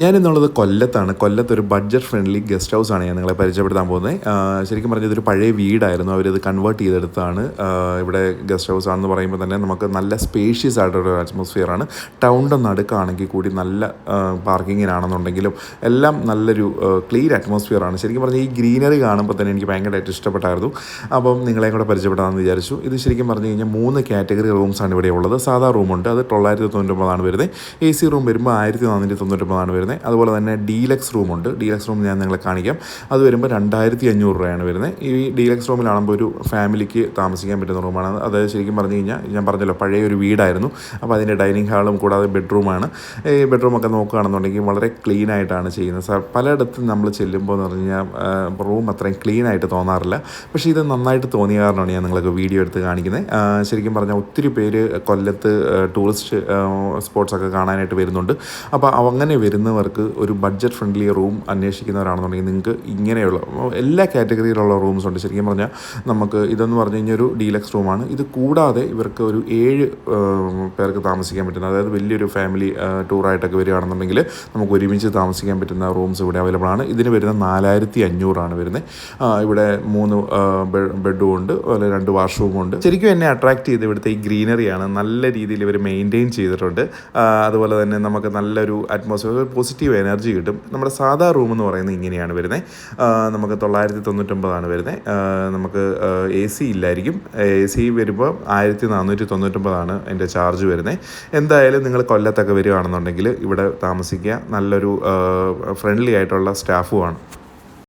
ഞാനിന്നുള്ളത് കൊല്ലത്താണ്. കൊല്ലത്തൊരു budget friendly guest ഹൗസാണ് ഞാൻ നിങ്ങളെ പരിചയപ്പെടുത്താൻ പോകുന്നത്. ശരിക്കും പറഞ്ഞാൽ ഇതൊരു പഴയ വീടായിരുന്നു. അവരിത് കൺവേർട്ട് ചെയ്തെടുത്താണ്. ഇവിടെ ഗസ്റ്റ് ഹൗസ് ആണെന്ന് പറയുമ്പോൾ തന്നെ നമുക്ക് നല്ല സ്പേഷ്യസ് ആയിട്ടൊരു അറ്റ്മോസ്ഫിയറാണ്. ടൗണിൻ്റെ നടുക്കാണെങ്കിൽ കൂടി നല്ല പാർക്കിങ്ങിനാണെന്നുണ്ടെങ്കിലും എല്ലാം നല്ലൊരു ക്ലീൻ അറ്റ്മോസ്ഫിയറാണ്. ശരിക്കും പറഞ്ഞാൽ ഈ ഗ്രീനറി കാണുമ്പോൾ തന്നെ എനിക്ക് ഭയങ്കരമായിട്ട് ഇഷ്ടപ്പെട്ടായിരുന്നു. അപ്പം നിങ്ങളെയും കൂടെ പരിചയപ്പെടാമെന്ന് വിചാരിച്ചു. ഇത് ശരിക്കും പറഞ്ഞു കഴിഞ്ഞാൽ 3 കാറ്റഗറി റൂംസാണ് ഇവിടെ ഉള്ളത്. സാധാ റൂമുണ്ട്, അത് 999 വരുന്നത്. AC റൂം വരുമ്പോൾ 1499 വരുന്നത്. അതുപോലെ തന്നെ ഡീലക്സ് റൂമുണ്ട്. ഡീലക്സ് റൂം ഞാൻ നിങ്ങളെ കാണിക്കാം. അത് വരുമ്പോൾ 2500 രൂപയാണ് വരുന്നത്. ഈ ഡീലക്സ് റൂമിലാകുമ്പോൾ ഒരു ഫാമിലിക്ക് താമസിക്കാൻ പറ്റുന്ന റൂമാണ്. അത് ശരിക്കും പറഞ്ഞു കഴിഞ്ഞാൽ ഞാൻ പറഞ്ഞല്ലോ പഴയ ഒരു വീടായിരുന്നു. അപ്പോൾ അതിൻ്റെ ഡൈനിങ് ഹാളും കൂടാതെ ബെഡ്റൂമാണ്. ഈ ബെഡ്റൂമൊക്കെ നോക്കുകയാണെന്നുണ്ടെങ്കിൽ വളരെ ക്ലീൻ ആയിട്ടാണ് ചെയ്യുന്നത്. പലയിടത്തും നമ്മൾ ചെല്ലുമ്പോൾ എന്ന് പറഞ്ഞു കഴിഞ്ഞാൽ റൂം അത്രയും ക്ലീൻ ആയിട്ട് തോന്നാറില്ല. പക്ഷേ ഇത് നന്നായിട്ട് തോന്നിയ കാരണമാണ് ഞാൻ നിങ്ങൾക്ക് വീഡിയോ എടുത്ത് കാണിക്കുന്നത്. ശരിക്കും പറഞ്ഞാൽ ഒത്തിരി പേര് കൊല്ലത്ത് ടൂറിസ്റ്റ് സ്പോട്ട്സൊക്കെ കാണാനായിട്ട് വരുന്നുണ്ട്. അപ്പോൾ അങ്ങനെ വരുന്നവർക്ക് ഒരു ബഡ്ജറ്റ് ഫ്രണ്ട്ലി റൂം അന്വേഷിക്കുന്നവരാണെന്നുണ്ടെങ്കിൽ നിങ്ങൾക്ക് ഇങ്ങനെയുള്ള എല്ലാ കാറ്റഗറിയിലുള്ള റൂംസ് ഉണ്ട്. ശരിക്കും പറഞ്ഞാൽ നമുക്ക് ഇതെന്ന് പറഞ്ഞു കഴിഞ്ഞാൽ ഒരു ഡീലക്സ് റൂമാണ്. ഇത് കൂടാതെ ഇവർക്ക് ഒരു 7 പേർക്ക് താമസിക്കാൻ പറ്റുന്ന, അതായത് വലിയൊരു ഫാമിലി ടൂറായിട്ടൊക്കെ വരികയാണെന്നുണ്ടെങ്കിൽ നമുക്ക് ഒരുമിച്ച് താമസിക്കാൻ പറ്റുന്ന റൂംസ് ഇവിടെ അവൈലബിൾ ആണ്. ഇതിന് വരുന്ന 4500 വരുന്നത്. ഇവിടെ 3 ബെഡ്റൂം ഉണ്ട്, അതുപോലെ 2 വാഷ്റൂമും ഉണ്ട്. ശരിക്കും എന്നെ അട്രാക്ട് ചെയ്ത് ഇവിടുത്തെ ഈ ഗ്രീനറിയാണ്. നല്ല രീതിയിൽ ഇവർ മെയിൻറ്റെയിൻ ചെയ്തിട്ടുണ്ട്. അതുപോലെ തന്നെ നമുക്ക് നല്ലൊരു അറ്റ്മോസ്ഫിയർ, പോസിറ്റീവ് എനർജി കിട്ടും. നമ്മുടെ സാധാ റൂം എന്ന് പറയുന്നത് ഇങ്ങനെയാണ് വരുന്നത്. നമുക്ക് 999 വരുന്നത്. നമുക്ക് AC ഇല്ലായിരിക്കും. AC വരുമ്പോൾ 1499 എൻ്റെ ചാർജ് വരുന്നത്. എന്തായാലും നിങ്ങൾ കൊല്ലത്തൊക്കെ വരികയാണെന്നുണ്ടെങ്കിൽ ഇവിടെ താമസിക്കുക. നല്ലൊരു ഫ്രണ്ട്ലി ആയിട്ടുള്ള സ്റ്റാഫുമാണ്.